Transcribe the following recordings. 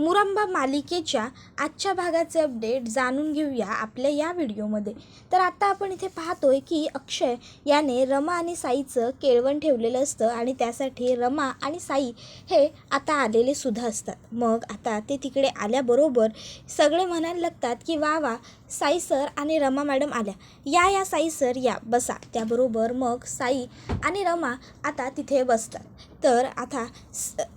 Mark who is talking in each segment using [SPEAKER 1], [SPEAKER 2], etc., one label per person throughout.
[SPEAKER 1] मुरांबा मालिकेच्या आजच्या भागाचे अपडेट जाणून घेऊया आपल्या या व्हिडिओमध्ये। तर आता आपण इथे पाहतोय की अक्षय याने रमा आणि साईचं केळवण ठेवलेलं असतं आणि त्यासाठी रमा आणि साई हे आता आलेले सुद्धा असतात। मग आता ते तिकडे आल्याबरोबर सगळे म्हणायला लागतात की वा वा, साई सर आणि रमा मॅडम आल्या, या साई सर या बसा। त्याबरोबर मग साई आणि रमा आता तिथे बसतात। तर आता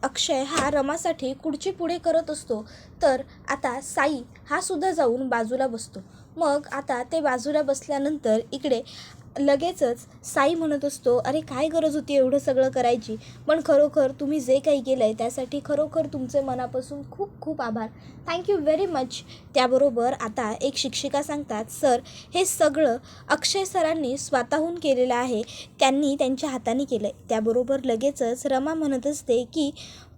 [SPEAKER 1] अक्षय हा रमासाठी खुर्ची पुढे करत असतो, तर आता साई हा सुद्धा जाऊन बाजूला बसतो। मग आता ते बाजूला बसल्यानंतर इकडे लगेचच साई म्हणत असतो, अरे काय गरज होती एवढं सगळं करायची, पण खरोखर तुम्ही जे काही केलं आहे त्यासाठी खरोखर तुमचे मनापासून खूप खूप आभार, थँक्यू व्हेरी मच। त्याबरोबर आता एक शिक्षिका सांगतात, सर हे सगळं अक्षय सरांनी स्वतःहून केलेलं आहे, त्यांनी त्यांच्या हाताने केलं आहे। त्याबरोबर लगेचच रमा म्हणत असते की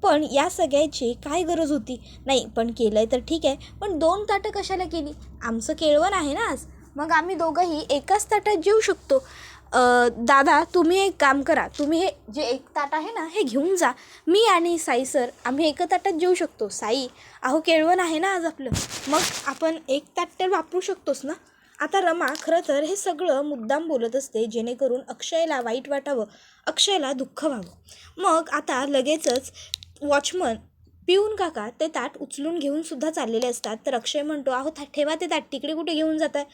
[SPEAKER 1] पण या सगळ्याची काय गरज होती, नाही पण केलं आहे तर ठीक आहे, पण 2 ताटं कशाला केली, आमचं केळवण आहे ना आज, मग आम्ही दोघंही एकाच ताटात जेवू शकतो। दादा तुम्ही एक काम करा, तुम्ही हे जे एक ताट आहे ना हे घेऊन जा, मी आणि साई सर आम्ही एका ताटात जेवू शकतो। साई अहो केळवण आहे ना आज आपलं, मग आपण एक ताट तर वापरू शकतोस ना। आता रमा खरं तर हे सगळं मुद्दाम बोलत असते जेणेकरून अक्षयला वाईट वाटावं, अक्षयला दुःख व्हावं। मग आता लगेचच वॉचमन पिऊन काका ते ताट उचलून घेऊन सुद्धा चाललेले असतात। तर अक्षय म्हणतो, अहो ठेवा ते ताट, तिकडे कुठे घेऊन जात आहे,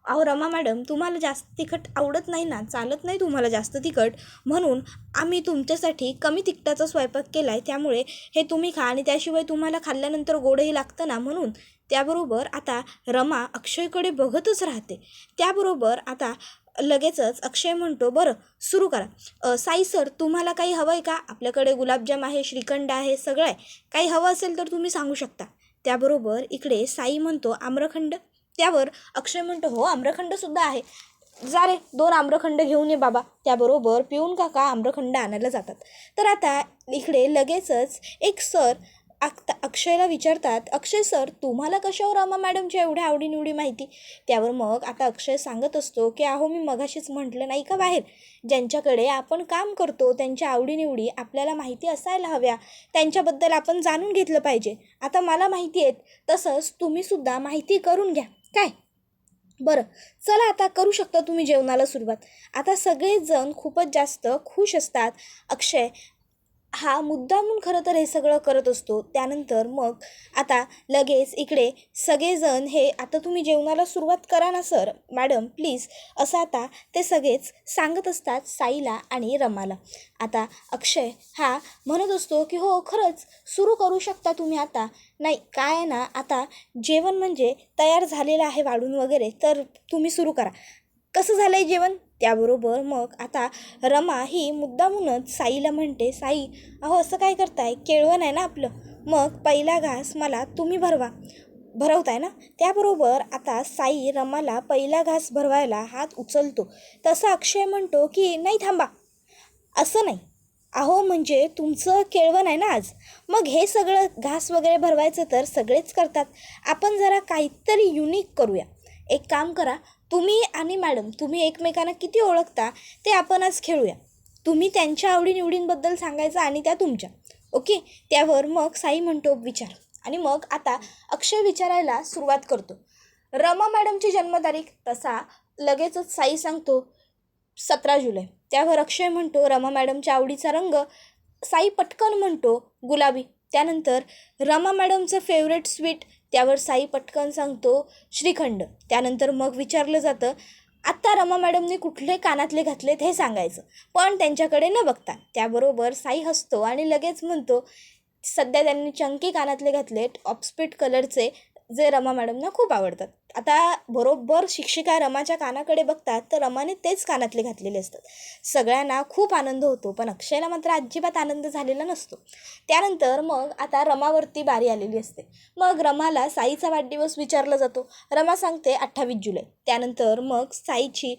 [SPEAKER 1] अहो रमा मॅडम तुम्हाला जास्त तिखट आवडत नाही ना, चालत नाही तुम्हाला जास्त तिखट, म्हणून आम्ही तुमच्यासाठी कमी तिखटाचा स्वयंपाक केला आहे, त्यामुळे हे तुम्ही खा, आणि त्याशिवाय तुम्हाला खाल्ल्यानंतर गोडही लागतं ना म्हणून। त्याबरोबर आता रमा अक्षयकडे बघतच राहते। त्याबरोबर आता लगेचच अक्षय म्हणतो, बरं सुरू करा, साई सर तुम्हाला काही हवं आहे का, आपल्याकडे गुलाबजाम आहे, श्रीखंड आहे, सगळं आहे, काही हवं असेल तर तुम्ही सांगू शकता। त्याबरोबर इकडे साई म्हणतो आम्रखंड, त्यावर अक्षय म्हणतो हो आम्रखंडसुद्धा आहे, जा रे 2 आम्रखंड घेऊन ये बाबा। त्याबरोबर पिऊन काका आम्रखंड आणायला जातात। तर आता इकडे लगेचच एक सर अक्षयला विचारतात, अक्षय सर तुम्हाला कशावर रमा मॅडमच्या एवढ्या आवडीनिवडी माहिती। त्यावर मग आता अक्षय सांगत असतो की अहो मी मगाशीच म्हटलं नाही का बाहेर, ज्यांच्याकडे आपण काम करतो त्यांच्या आवडीनिवडी आपल्याला माहिती असायला हव्या, त्यांच्याबद्दल आपण जाणून घेतलं पाहिजे। आता मला माहिती आहेत तसंच तुम्हीसुद्धा माहिती करून घ्या काय, बरं चला आता करू शकता तुम्ही जेवणाला सुरुवात। आता सगळेजण खूपच जास्त खुश असतात। अक्षय हा मुद्दामून खरं तर हे सगळं करत असतो। त्यानंतर मग आता लगेच इकडे सगळेजण हे आता तुम्ही जेवणाला सुरुवात करा ना सर मॅडम प्लीज, असं आता ते सगळेच सांगत असतात साईला आणि रमाला। आता अक्षय हा म्हणत असतो की हो खरंच सुरू करू शकता तुम्ही आता, नाही काय आहे ना आता जेवण म्हणजे तयार झालेलं आहे वाढून वगैरे, तर तुम्ही सुरू करा, कसं झालं आहे जेवण। त्याबरोबर मग आता रमा ही मुद्दामूनच साईला म्हणते, साई अहो असं काय करताय, केळवण आहे ना आपलं, मग पहिला घास मला तुम्ही भरवताय ना। त्याबरोबर आता साई रमाला पहिला घास भरवायला हात उचलतो, तसं अक्षय म्हणतो की नाही थांबा, असं नाही, अहो म्हणजे तुमचं केळवण आहे ना आज, मग हे सगळं घास वगैरे भरवायचं तर सगळेच करतात, आपण जरा काहीतरी युनिक करूया, एक काम करा, तुम्ही आणि मॅडम तुम्ही एकमेकांना किती ओळखता ते आपण आज खेळूया, तुम्ही त्यांच्या आवडीनिवडींबद्दल सांगायचं आणि त्या तुमच्या, ओके। त्यावर मग साई म्हणतो विचार, आणि मग आता अक्षय विचारायला सुरुवात करतो, रमा मॅडमची जन्मतारीख, तसा लगेचच साई सांगतो 17 जुलै। त्यावर अक्षय म्हणतो रमा मॅडमच्या आवडीचा रंग, साई पटकन म्हणतो गुलाबी। त्यानंतर रमा मॅडमचं फेवरेट स्वीट, त्यावर साई पटकन सांगतो श्रीखंड। त्यानंतर मग विचारलं जातं आत्ता रमा मॅडमने कुठले कानातले घातलेत हे सांगायचं, पण त्यांच्याकडे न बघता। त्याबरोबर साई हसतो आणि लगेच म्हणतो सध्या त्यांनी चंकी कानातले घातलेत ऑप्सपिट कलरचे, जे रमा मॅडमना खूप आवडतात। आता बरोबर शिक्षिका रमाच्या कानाकडे बघतात तर रमाने तेच कानातले घातलेले असतात। सगळ्यांना खूप आनंद होतो, पण अक्षयला मात्र अजिबात आनंद झालेला नसतो। त्यानंतर मग आता रमावरती बारी आलेली असते। मग रमाला साईचा वाढदिवस विचारला जातो, रमा सांगते 28 जुलै। त्यानंतर मग साईची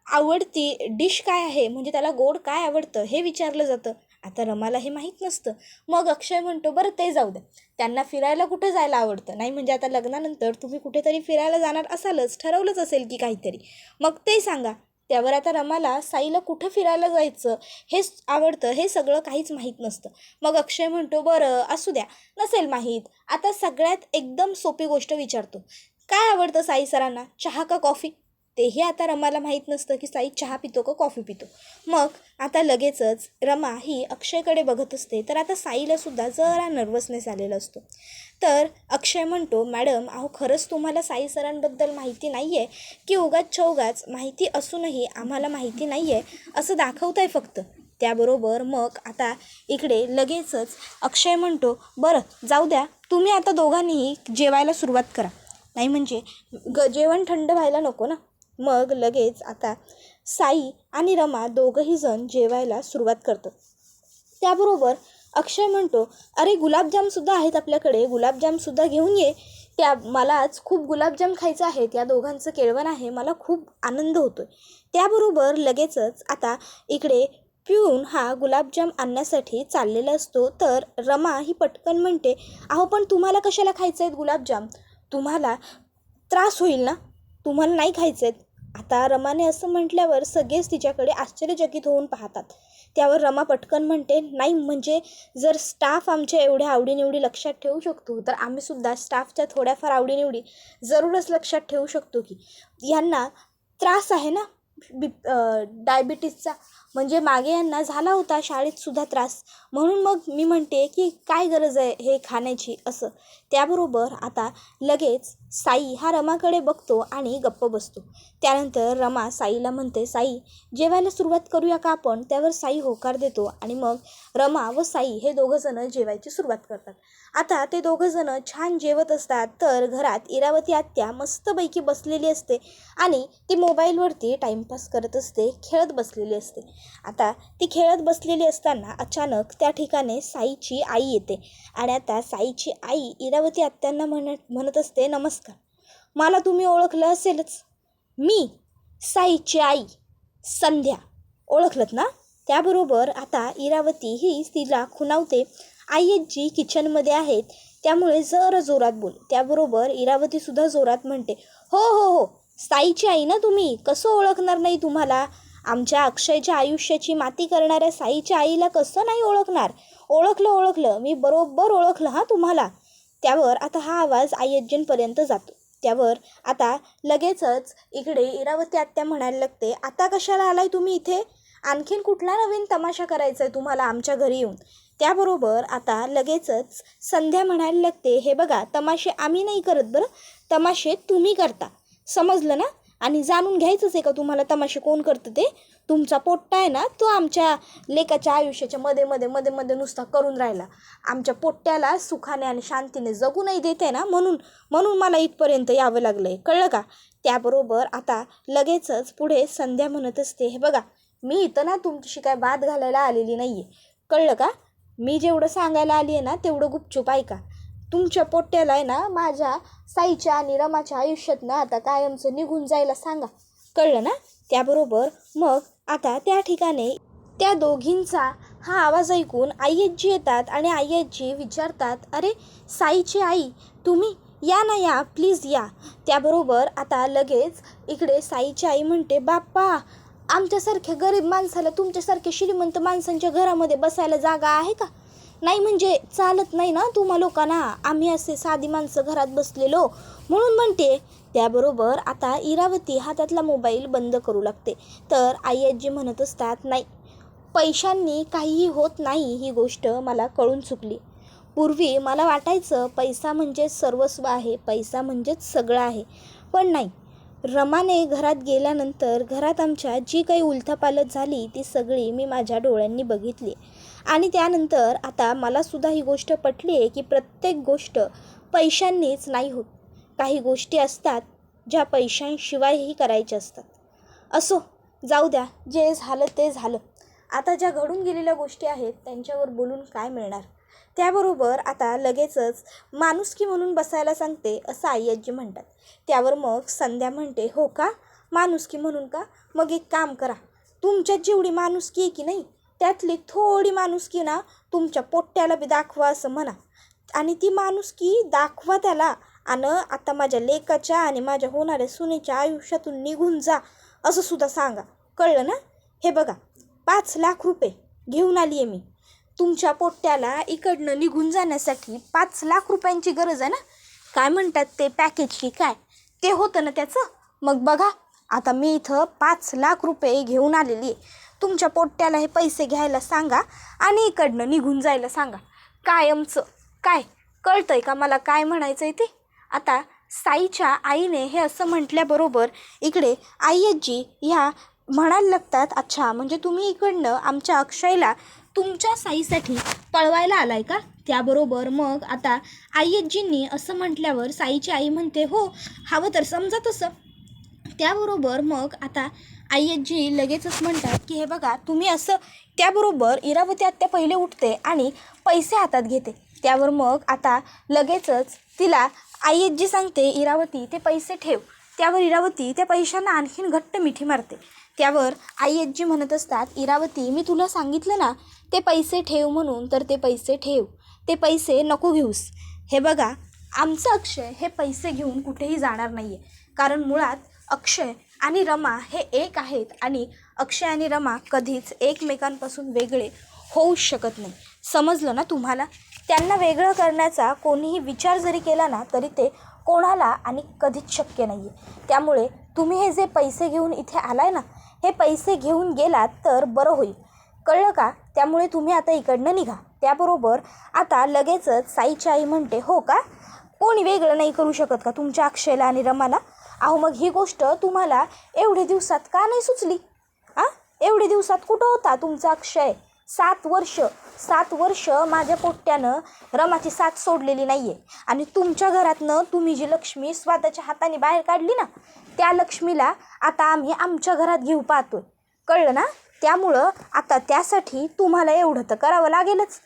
[SPEAKER 1] आवडती डिश काय आहे, म्हणजे त्याला गोड काय आवडतं हे विचारलं जातं। आता रमाला हे माहीत नसतं। मग अक्षय म्हणतो बरं ते जाऊ द्या, त्यांना फिरायला कुठे जायला आवडतं, नाही म्हणजे आता लग्नानंतर तुम्ही कुठेतरी फिरायला जाणार असालच, ठरवलंच असेल की काहीतरी, मग ते सांगा। त्यावर आता रमाला साईला कुठं फिरायला जायचं हेच आवडतं हे सगळं काहीच माहीत नसतं. मग अक्षय म्हणतो, बरं असू द्या, नसेल माहीत. आता सगळ्यात एकदम सोपी गोष्ट विचारतो, काय आवडतं साई सरांना, चहा का कॉफी? तेही आता रमाला माहीत नसतं की साई चहा पितो का कॉफी पितो. मग आता लगेचच रमा ही अक्षयकडे बघत असते. तर आता साईलासुद्धा जरा नर्वसनेस आलेला असतो. तर अक्षय म्हणतो, मॅडम अहो खरंच तुम्हाला साई सरांबद्दल माहिती नाही आहे की उगाच चौगाच माहिती असूनही आम्हाला माहिती नाही आहे असं दाखवताय फक्त? त्याबरोबर मग आता इकडे लगेचच अक्षय म्हणतो, बरं जाऊ द्या, तुम्ही आता दोघांनीही जेवायला सुरुवात करा, नाही म्हणजे जेवण थंड व्हायला नको ना. मग लगेच आता साई आणि रमा दोघंही जण जेवायला सुरुवात करतात. त्याबरोबर अक्षय म्हणतो, अरे गुलाबजामसुद्धा आहेत आपल्याकडे, गुलाबजामसुद्धा घेऊन ये. मला आज खूप गुलाबजाम खायचं आहे, त्या दोघांचं केळवण आहे, मला खूप आनंद होतो आहे. त्याबरोबर लगेचच आता इकडे पिऊन हा गुलाबजाम आणण्यासाठी चाललेला असतो. तर रमा ही पटकन म्हणते, अहो पण तुम्हाला कशाला खायचं आहेत गुलाबजाम, तुम्हाला त्रास होईल ना, तुम्हाला नाही खायचे आहेत. आता रमाने असं म्हटल्यावर सगळेच तिच्याकडे आश्चर्यचकित होऊन पाहतात. त्यावर रमा पटकन म्हणते, नाही म्हणजे जर स्टाफ आमच्या एवढ्या आवडीनिवडी लक्षात ठेवू शकतो तर आम्हीसुद्धा स्टाफच्या थोड्याफार आवडीनिवडी जरूरच लक्षात ठेवू शकतो की यांना त्रास आहे ना डायबिटीसचा, म्हणजे मागे यांना झाला होता शाळेतसुद्धा त्रास, म्हणून मग मी म्हणते की काय गरज आहे हे खाण्याची असं. त्याबरोबर आता लगेच साई हा रमाकडे बघतो आणि गप्प बसतो. त्यानंतर रमा साईला म्हणते, साई जेवायला सुरुवात करूया का आपण? त्यावर साई होकार देतो आणि मग रमा व साई हे दोघंजणं जेवायची सुरुवात करतात. आता ते दोघंजणं छान जेवत असतात. तर घरात इरावती आत्या मस्तपैकी बसलेली असते आणि ती मोबाईलवरती टाईमपास करत असते, खेळत बसलेली असते. आता ती खेळत बसलेली असताना अचानक त्या ठिकाणी साईची आई येते आणि आता साईची आई इरावती आत्यांना म्हणत असते, नमस्कार, मला तुम्ही ओळखलं असेलच, मी साईची आई संध्या, ओळखलत ना? त्याबरोबर आता इरावती ही तिला खुणावते, आईजी किचनमध्ये आहेत त्यामुळे जरा जोरात बोल. त्याबरोबर इरावतीसुद्धा जोरात म्हणते, हो हो हो, साईची आई ना तुम्ही, कसं ओळखणार नाही तुम्हाला? आमच्या अक्षयच्या आयुष्याची माती करणाऱ्या साईच्या आईला कसं नाही ओळखणार? ओळखलं, मी बरोबर ओळखलं हां तुम्हाला. त्यावर आता हा आवाज आईजींपर्यंत जातो. त्यावर आता लगेचच इकडे इरावती आत्या म्हणायला लागते, आता कशाला आलाय तुम्ही इथे? आणखीन कुठला नवीन तमाशा करायचा आहे तुम्हाला आमच्या घरी येऊन? त्याबरोबर आता लगेचच संध्या म्हणायला लागते, हे बघा, तमाशे आम्ही नाही करत बरं, तमाशे तुम्ही करता, समजलं ना? आणि जाणून घ्यायचंच आहे का तुम्हाला तमाशे कोण करतं ते? तुमचा पोट्टा आहे ना, तो आमच्या लेकाच्या आयुष्याच्या मध्ये नुसता करून राहिला, आमच्या पोट्ट्याला सुखाने आणि शांतीने जगू नाही देते ना, म्हणून मला इथपर्यंत यावं लागलं आहे, कळलं का? त्याबरोबर आता लगेचच पुढे संध्या म्हणत असते, हे बघा, मी इथं ना तुमच्याशी काय वाद घालायला आलेली नाही आहे, कळलं का? मी जेवढं सांगायला आली आहे ना तेवढं गुपचूप ऐका. तुमच्या पोट्ट्याला आहे ना माझ्या साईच्या आणि रमाच्या आयुष्यात ना आता कायमचं निघून जायला सांगा, कळलं ना? त्याबरोबर मग आता त्या ठिकाणी त्या दोघींचा हा आवाज ऐकून आईजी येतात आणि आईजी विचारतात, अरे साईची आई तुम्ही, या ना, या प्लीज या. त्याबरोबर आता लगेच इकडे साईची आई म्हणते, बाप्पा, आमच्यासारख्या गरीब माणसाला तुमच्यासारख्या श्रीमंत माणसांच्या घरामध्ये बसायला जागा आहे का? नाही म्हणजे चालत नाही ना तुम्हा लोकांना, आम्ही असे साधी माणसं घरात बसलेलो, म्हणून म्हणते. त्याबरोबर आता इरावती हातातला मोबाईल बंद करू लागते. तर आईजी म्हणत असतात, नाही, पैशांनी काहीही होत नाही ही गोष्ट मला कळून चुकली. पूर्वी मला वाटायचं पैसा म्हणजे सर्वस्व आहे, पैसा म्हणजेच सगळं आहे, पण नाही. रमाने घरात गेल्यानंतर घरात आमच्या जी काही उलथापालथ झाली ती सगळी मी माझ्या डोळ्यांनी बघितली आणि त्यानंतर आता मलासुद्धा ही गोष्ट पटली आहे की प्रत्येक गोष्ट पैशांनीच नाही होत. काही गोष्टी असतात ज्या पैशांशिवायही करायच्या असतात. असो, जाऊ द्या, जे झालं ते झालं. आता ज्या घडून गेलेल्या गोष्टी आहेत त्यांच्यावर बोलून काय मिळणार? त्याबरोबर आता लगेचच माणुसकी म्हणून बसायला सांगते असं आईजी म्हणतात. त्यावर मग संध्या म्हणते, हो का, माणुसकी म्हणून का? मग एक काम करा, तुमच्यात जेवढी माणुसकी आहे की नाही त्यातली थोडी माणुसकी ना तुमच्या पोट्ट्याला बी दाखवा असं म्हणा आणि ती माणुसकी दाखवा त्याला आणि आता माझ्या लेकाच्या आणि माझ्या होणाऱ्या सुनेच्या आयुष्यातून निघून जा असं सुद्धा सांगा. कळलं ना? हे बघा 5 लाख रुपये घेऊन आली आहे मी. तुमच्या पोट्ट्याला इकडनं निघून जाण्यासाठी 5 लाख रुपयांची गरज आहे ना. काय म्हणतात ते पॅकेजची काय ते होतं ना त्याचं. मग बघा आता मी इथं 5 लाख रुपये घेऊन आलेली आहे. तुमच्या पोट्ट्याला हे पैसे घ्यायला सांगा आणि इकडनं निघून जायला सांगा. कायमचं काय कळतंय का मला काय म्हणायचं आहे ते? आता साईच्या आईने हे असं म्हटल्याबरोबर इकडे आई आजी ह्या म्हणायला लागतात, अच्छा म्हणजे तुम्ही इकडनं आमच्या अक्षयला तुमच्या साईसाठी पळवायला आलाय का? त्याबरोबर मग आता आई आजींनी असं म्हटल्यावर साईची आई म्हणते, हो हवं तर समजा तसं. त्याबरोबर मग आता आई आजी लगेचच म्हणतात की हे बघा तुम्ही असं. त्याबरोबर इरावती आत्या पहिले उठते आणि पैसे हातात घेते. त्यावर मग आता लगेचच तिला आई आजी सांगते, इरावती ते पैसे ठेव. त्यावर इरावती त्या पैशांना आणखीन घट्ट मिठी मारते. त्यावर आई आजी म्हणत असतात, इरावती मी तुला सांगितलं ना ते पैसे ठेव म्हणून, तर ते पैसे ठेव, ते पैसे नको घेऊस. हे बघा आमचं अक्षय हे पैसे घेऊन कुठेही जाणार नाही आहे. कारण मुळात अक्षय आणि रमा हे एक आहेत आणि अक्षय आणि रमा कधीच एकमेकांपासून वेगळे होऊच शकत नाही. समजलं ना तुम्हाला? त्यांना वेगळं करण्याचा कोणीही विचार जरी केला ना तरी ते कोणाला आणि कधीच शक्य नाही आहे. त्यामुळे तुम्ही हे जे पैसे घेऊन इथे आलाय ना, हे पैसे घेऊन गेलात तर बरं होईल. कळलं का? त्यामुळे तुम्ही आता इकडनं निघा. त्याबरोबर आता लगेचच साईची आई म्हणते, हो का कोणी वेगळं नाही करू शकत का तुमच्या अक्षयला आणि रमाला? अहो मग ही गोष्ट तुम्हाला एवढे दिवसात का नाही सुचली? एवढे दिवसात कुठं होता तुमचा अक्षय? 7 वर्ष माझ्या पोट्ट्यानं रमाची साथ सोडलेली नाही आहे. आणि तुमच्या घरातनं तुम्ही जी लक्ष्मी स्वतःच्या हाताने बाहेर काढली ना, त्या लक्ष्मीला आता आम्ही आमच्या घरात घेऊ पाहतोय. कळलं ना? त्यामुळं आता त्यासाठी तुम्हाला एवढं तर करावं लागेलच.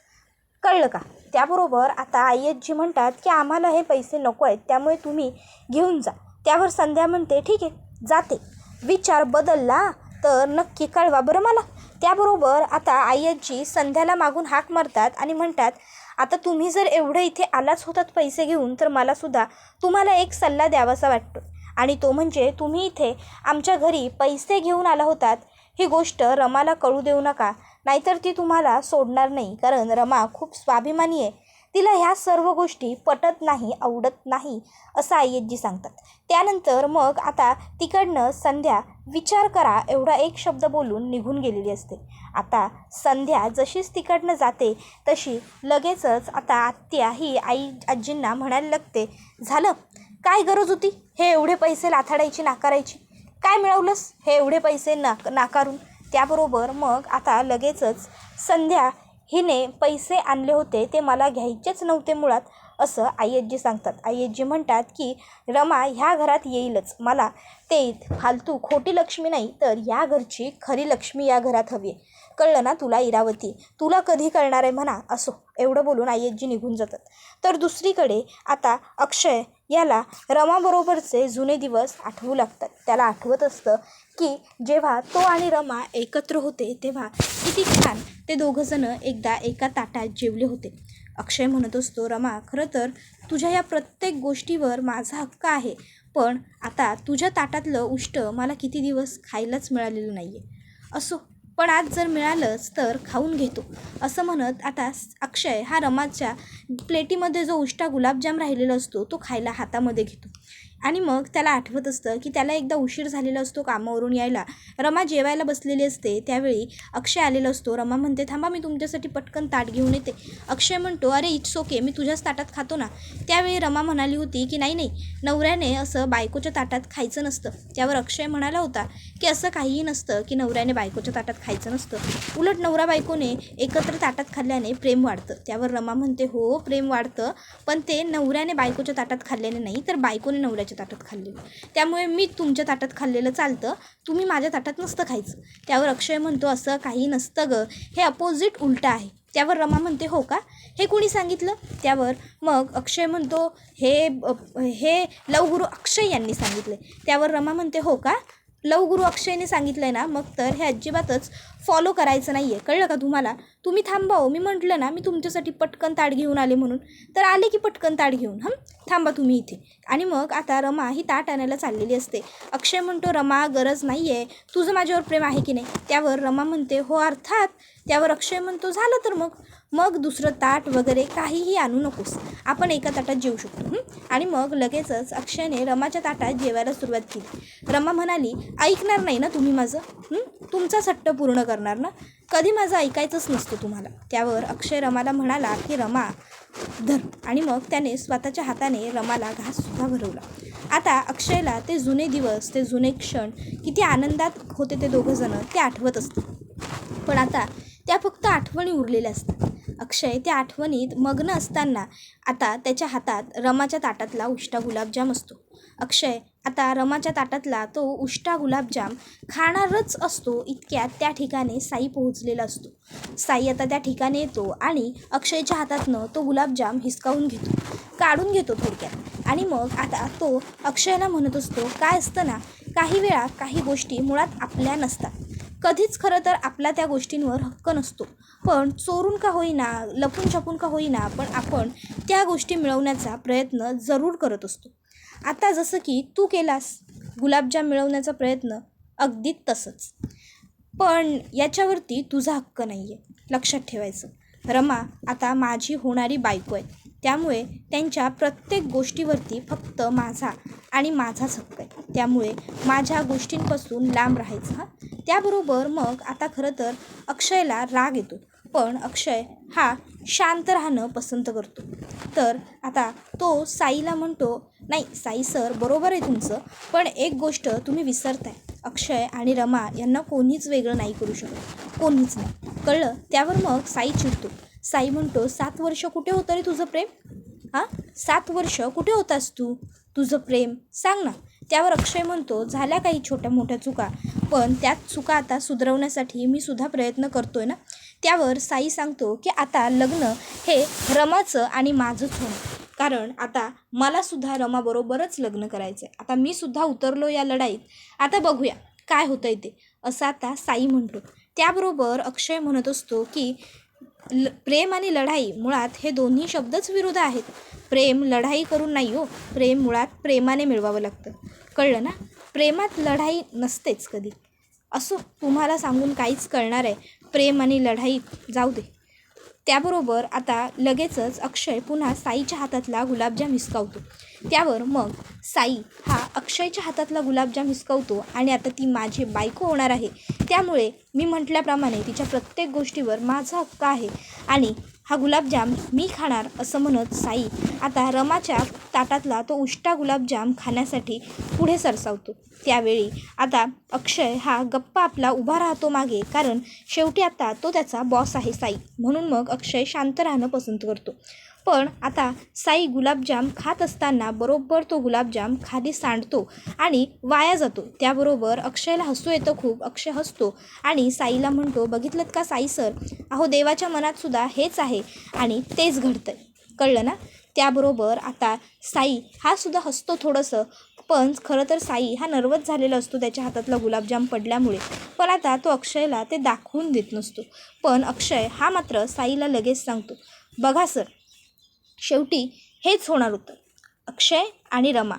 [SPEAKER 1] कळलं का? त्याबरोबर आता आई आजी म्हणतात की आम्हाला हे पैसे नको आहेत, त्यामुळे तुम्ही घेऊन जा. त्यावर संध्या म्हणते, ठीक आहे जाते. विचार बदलला तर नक्की कळवा बरं मला. त्याबरोबर आता आई आजी संध्याला मागून हाक मारतात आणि म्हणतात, आता तुम्ही जर एवढं इथे आलाच होतात पैसे घेऊन, तर मलासुद्धा तुम्हाला एक सल्ला द्यावासा वाटतो. आणि तो म्हणजे तुम्ही इथे आमच्या घरी पैसे घेऊन आला होतात ही गोष्ट रमाला कळू देऊ नका, नाहीतर ती तुम्हाला सोडणार नाही. कारण रमा खूप स्वाभिमानी आहे. तिला ह्या सर्व गोष्टी पटत नाही, आवडत नाही असं आई आजी सांगतात. त्यानंतर मग आता तिकडनं संध्या विचार करा एवढा एक शब्द बोलून निघून गेलेली असते. आता संध्या जशीच तिकडनं जाते तशी लगेचच आता आत्या ही आई आजींना म्हणायला लागते, झालं काय गरज होती हे एवढे पैसे लाथाडायची नाकारायची? काय मिळवलंस हे एवढे पैसे नाकारून? त्याबरोबर मग आता लगेचच संध्या हिने पैसे आणले होते ते मला घ्यायचेच नव्हते मुळात असं आई आजी सांगतात. आई आजी म्हणतात की रमा ह्या घरात येईलच, मला ते फालतू खोटी लक्ष्मी नाही तर या घरची खरी लक्ष्मी या घरात हवी आहे. कळलं ना तुला इरावती? तुला कधी कळणार आहे म्हणा. असो एवढं बोलून आई आजी निघून जातात. तर दुसरीकडे आता अक्षय याला रमाबरोबरचे जुने दिवस आठवू लागतात. त्याला आठवत असतं की जेव्हा तो आणि रमा एकत्र होते तेव्हा किती छान ते दोघंजणं एकदा एका ताटात जेवले होते. अक्षय म्हणत असतो, रमा खरं तर तुझ्या या प्रत्येक गोष्टीवर माझा हक्क आहे, पण आता तुझ्या ताटातलं उष्ट मला किती दिवस खायलाच मिळालेलं नाही आहे. असो पण आज जर मिळालंच तर खाऊन घेतो असं म्हणत आता अक्षय हा रमाच्या प्लेटीमध्ये जो उष्टा गुलाबजाम राहिलेला असतो तो खायला हातामध्ये घेतो. आणि मग त्याला आठवत असतं की त्याला एकदा उशीर झालेला असतो कामावरून यायला. रमा जेवायला बसलेली असते त्यावेळी अक्षय आलेला असतो. रमा म्हणते, थांबा मी तुमच्यासाठी पटकन ताट घेऊन येते. अक्षय म्हणतो, अरे इट्स ओके मी तुझ्याच ताटात खातो ना. त्यावेळी रमा म्हणाली होती की नाही नवऱ्याने असं बायकोच्या ताटात खायचं नसतं. त्यावर अक्षय म्हणाला होता की असं काहीही नसतं की नवऱ्याने बायकोच्या ताटात खायचं नसतं, उलट नवरा बायकोने एकत्र ताटात खाल्ल्याने प्रेम वाढतं. त्यावर रमा म्हणते, हो प्रेम वाढतं पण ते नवऱ्याने बायकोच्या ताटात खाल्ल्याने नाही तर बायकोने नवऱ्याच्या ताटात खाल्लेलं. त्यामुळे मी तुमच्या ताटात खाल्लेलं चालतं, तुम्ही माझ्या ताटात नसतं खायचं. त्यावर अक्षय म्हणतो, असं काही नसतं गं, हे अपोजिट उलटं आहे. त्यावर रमा म्हणते, हो का, हे कोणी सांगितलं? त्यावर मग अक्षय म्हणतो, हे लवगुरू अक्षय यांनी सांगितले. त्यावर रमा म्हणते, हो का, लवगुरू अक्षयने सांगितलं आहे ना, मग तर हे अजिबातच फॉलो करायचं नाही आहे. कळलं का तुम्हाला? तुम्ही थांबा हो, मी म्हटलं ना मी तुमच्यासाठी पटकन ताट घेऊन आले म्हणून, तर आले की पटकन ताट घेऊन. थांबा तुम्ही इथे. आणि मग आता रमा ही ताट आणायला चाललेली असते. अक्षय म्हणतो, रमा गरज नाही आहे, तुझं माझ्यावर प्रेम आहे की नाही? त्यावर रमा म्हणते, हो अर्थात. त्यावर अक्षय म्हणतो, झालं तर मग दुसरं ताट वगैरे काहीही आणू नकोस, आपण एका ताटात जेवू शकतो. आणि मग लगेचच अक्षयने रमाच्या ताटात जेवायला सुरुवात केली. रमा म्हणाली, ऐकणार नाही ना तुम्ही माझं? तुमचा हट्ट पूर्ण करणार ना? कधी माझं ऐकायचंच नसतं तुम्हाला. त्यावर अक्षय रमाला म्हणाला की रमा धर. आणि मग त्याने स्वतःच्या हाताने रमाला घाससुद्धा भरवला. आता अक्षयला ते जुने दिवस, ते जुने क्षण, किती आनंदात होते ते दोघंजणं, ते आठवत असतं. पण आता त्या फक्त आठवणी उरलेल्या असतात. अक्षय त्या आठवणीत मग्न असताना आता त्याच्या हातात रमाच्या ताटातला उष्टा गुलाबजाम असतो. अक्षय आता रमाच्या ताटातला तो उष्टा गुलाबजाम खाणारच असतो, इतक्यात त्या ठिकाणी साई पोहोचलेला असतो. साई आता त्या ठिकाणी येतो आणि अक्षयच्या हातातनं तो गुलाबजाम हिसकावून घेतो, काढून घेतो थोडक्यात. आणि मग आता तो अक्षयला म्हणत असतो, काय असतं ना, काही वेळा काही गोष्टी मुळात आपल्या नसतात. कधीच खरं तर आपला त्या गोष्टींवर हक्क नसतो, पण चोरून का होईना, लपून छपून का होईना, पण आपण त्या गोष्टी मिळवण्याचा प्रयत्न जरूर करत असतो. आता जसं की तू केलास गुलाबजाम मिळवण्याचा प्रयत्न, अगदी तसंच. पण याच्यावरती तुझा हक्क नाही आहे, लक्षात ठेवायचं. रमा आता माझी होणारी बायको आहे, त्यामुळे त्यांच्या प्रत्येक गोष्टीवरती फक्त माझा आणि माझाच हक्क आहे. त्यामुळे माझ्या गोष्टींपासून लांब राहायचं. त्याबरोबर मग आता खरं तर अक्षयला राग येतो, पण अक्षय हा शांत राहणं पसंत करतो. तर आता तो साईला म्हणतो, नाही साई सर, बरोबर आहे तुमचं, पण एक गोष्ट तुम्ही विसरताय, अक्षय आणि रमा यांना कोणीच वेगळं नाही करू शकत, कोणीच नाही, कळलं? त्यावर मग साई चिडतो. साई म्हणतो, 7 वर्ष कुठे होतं रे तुझं प्रेम? 7 वर्ष कुठे होतास तू? तुझं प्रेम सांग ना. त्यावर अक्षय म्हणतो, झाल्या काही छोट्या मोठ्या चुका, पण त्यात चुका आता सुधारवण्यासाठी मी सुद्धा प्रयत्न करतोय ना. त्यावर साई सांगतो की आता लग्न हे रमाचं आणि माझंच होणार, कारण आता मलासुद्धा रमाबरोबरच लग्न करायचं आहे. आता मी सुद्धा उतरलो या लढाईत, आता बघूया काय होतंय ते, असं आता साई म्हणतो. त्याबरोबर अक्षय म्हणत असतो की प्रेम आणि लढाई मुळात हे दोन्ही शब्दच विरुद्ध आहेत. प्रेम लढाई करून नाही हो, प्रेम मुळात प्रेमाने मिळवावं लागतं, कळलं ना? प्रेमात लढाई नसतेच कधी. असं तुम्हाला सांगून काहीच कळणार आहे, प्रेम आणि लढाई जाऊ दे. त्याबरोबर आता लगेचच अक्षय पुन्हा साईच्या हातातला गुलाबजाम हिसकावतो. त्यावर मग साई हा अक्षयच्या हातातला गुलाबजाम हिसकावतो आणि आता ती माझी बायको होणार आहे, त्यामुळे मी म्हटल्याप्रमाणे तिच्या प्रत्येक गोष्टीवर माझा हक्क आहे आणि हा गुलाबजाम मी खाणार, असं म्हणत साई आता रमाच्या ताटातला तो उष्टा गुलाबजाम खाण्यासाठी पुढे सरसावतो. त्यावेळी आता अक्षय हा गप्पा आपला उभा राहतो मागे, कारण शेवटी आता तो त्याचा बॉस आहे साई, म्हणून मग अक्षय शांत राहणं पसंत करतो. पण आता साई गुलाबजाम खात असताना बरोबर तो गुलाबजाम खाली सांडतो आणि वाया जातो. त्याबरोबर अक्षयला हसू येतं खूप. अक्षय हसतो आणि साईला म्हणतो, बघितलं का साई सर, अहो देवाच्या मनातसुद्धा हेच आहे आणि तेच घडतंय, कळलं ना? त्याबरोबर आता साई हा सुद्धा हसतो थोडंसं, पण खरं तर साई हा नर्वस झालेला असतो त्याच्या हातातला गुलाबजाम पडल्यामुळे. पण आता तो अक्षयला ते दाखवून देत नसतो. पण अक्षय हा मात्र साईला लगेच सांगतो, बघा सर, शेवटी हेच होणार होतं. अक्षय आणि रमा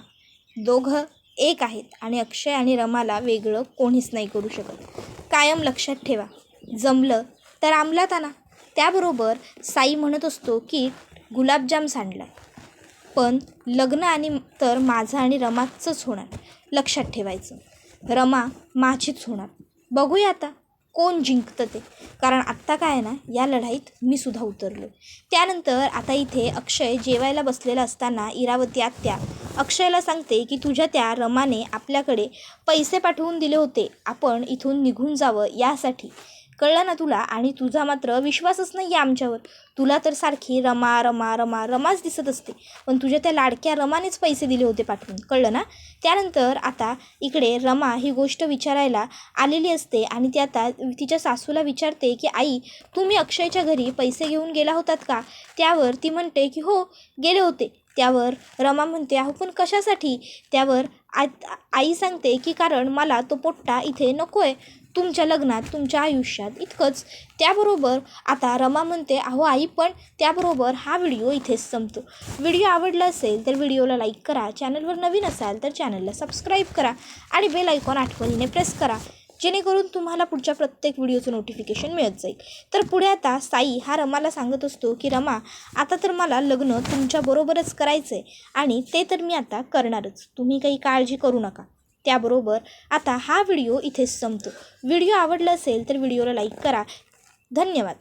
[SPEAKER 1] दोघं एक आहेत आणि अक्षय आणि रमाला वेगळं कोणीच नाही करू शकत. कायम लक्षात ठेवा, जमलं तर अंमलात आणा. त्याबरोबर साई म्हणत असतो की गुलाबजाम सांडला, पण लग्न आणि तर माझं आणि रमाचंच होणार, लक्षात ठेवायचं. रमा माझीच होणार. बघूया आता कोण जिंकतं ते, कारण आत्ता काय आहे ना, या लढाईत मी सुद्धा उतरलो. त्यानंतर आता इथे अक्षय जेवायला बसलेला असताना इरावती आत्या अक्षयला सांगते की तुझ्या त्या रमाने आपल्याकडे पैसे पाठवून दिले होते आपण इथून निघून जावं यासाठी, कळलं ना तुला? आणि तुझा मात्र विश्वासच नाही आहे आमच्यावर. तुला तर सारखी रमा रमा रमा रमाच दिसत असते, पण तुझ्या त्या लाडक्या रमानेच पैसे दिले होते पाठवून, कळलं ना? त्यानंतर आता इकडे रमा ही गोष्ट विचारायला आलेली असते आणि ती आता तिच्या सासूला विचारते की आई, तुम्ही अक्षयच्या घरी पैसे घेऊन गेला होतात का? त्यावर ती म्हणते की हो गेले होते. त्यावर रमा म्हणते, अहो पण कशासाठी? त्यावर आई सांगते की कारण मला तो पोट्टा इथे नको आहे, तुमच्या लग्नात, तुमच्या आयुष्यात इतकंच. त्याबरोबर आता रमा म्हणते, अहो आई, पण त्याबरोबर हा व्हिडिओ इथेच संपतो. व्हिडिओ आवडला असेल तर व्हिडिओला लाईक करा, चॅनलवर नवीन असाल तर चॅनलला सबस्क्राईब करा आणि बेल आयकॉन आठवणीने प्रेस करा, जेणेकरून तुम्हाला पुढच्या प्रत्येक व्हिडिओचं नोटिफिकेशन मिळत जाईल. तर पुढे आता साई हा रमाला सांगत असतो की रमा, आता तर मला लग्न तुमच्याबरोबरच करायचं आहे आणि ते तर मी आता करणारच, तुम्ही काही काळजी करू नका. त्याबरोबर आता हा व्हिडिओ इथेच संपतो. व्हिडिओ आवडला असेल तर व्हिडिओला लाईक करा. धन्यवाद.